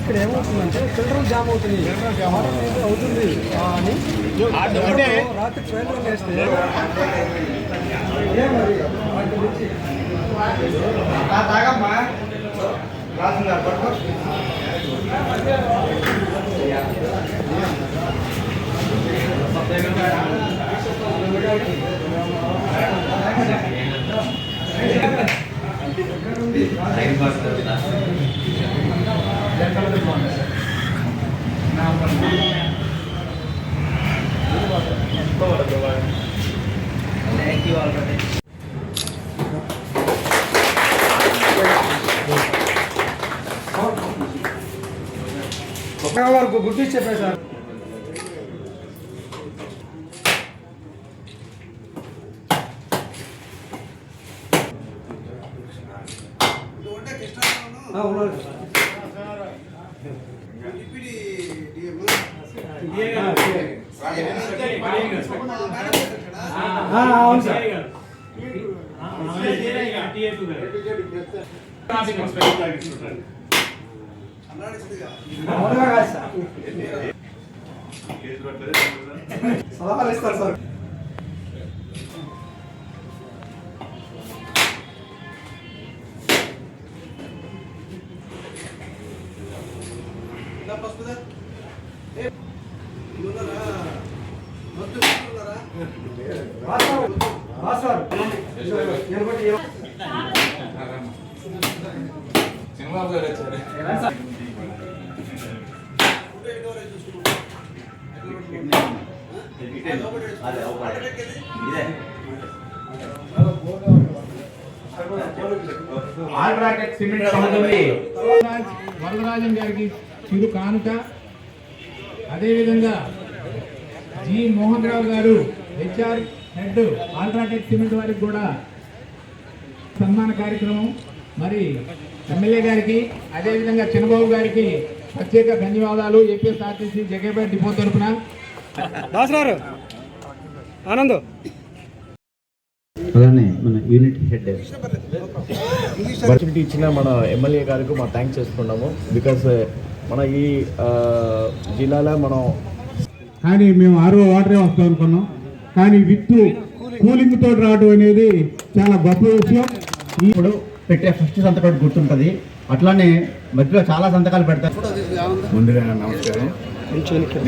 ఇక్కడ ఏమవుతుందంటే filter jam అవుతుంది అవుతుంది అని రాత్రి ట్రైన్ వేస్తే తాగమ్మా రాసున్నారు పట్టుకో Thank you already. వరకు గుర్తించి చెప్పారు సార్. ఉన్నారు అవును సార్. సలహాలు ఇస్తారు సార్. వరదరాజన్ గారికి చిరు కానుక, అదేవిధంగా జి మోహన్ రావు గారు హెచ్ఆర్ హెడ్ ఆల్ట్రాటెక్ సిమెంట్ వారికి కూడా సన్మాన కార్యక్రమం. మరి ఎమ్మెల్యే గారికి అదేవిధంగా చిన్నబాబు గారికి ప్రత్యేక ధన్యవాదాలు. ఏపీఎస్ఆర్టీసీ జగ్గేపేట డిపో తరఫున దాసరారు ఆనంద్ అలానే మన యూనిట్ హెడ్ ఆపర్చునిటీ ఇచ్చిన మన ఎమ్మెల్యే గారికి మా థ్యాంక్స్ చేసుకున్నాము. బికాస్ మన ఈ జిల్లాలో మనం కానీ మేము ఆరో వాటరే వస్తాం అనుకున్నాం, కానీ విత్ కూలింగ్ తోటి రావడం అనేది చాలా గొప్ప విషయం. ఇప్పుడు పెట్టే ఫస్ట్ సంతకం గుర్తుంటుంది, అట్లానే మధ్యలో చాలా సంతకాలు పెడతారు. ముందుగా నమస్కారం.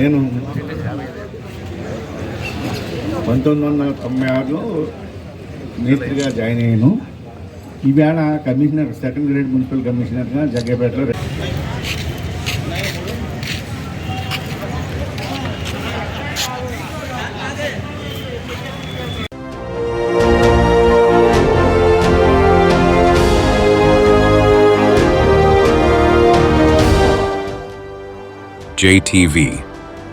నేను 1996లో మేస్త్రిగా జాయిన్ అయ్యాను. ఈవేళ కమిషనర్, సెకండ్ గ్రేడ్ మున్సిపల్ కమిషనర్గా జగ్గేపేటలో. JTV,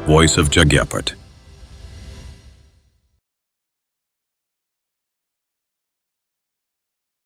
Voice of Jagyapet.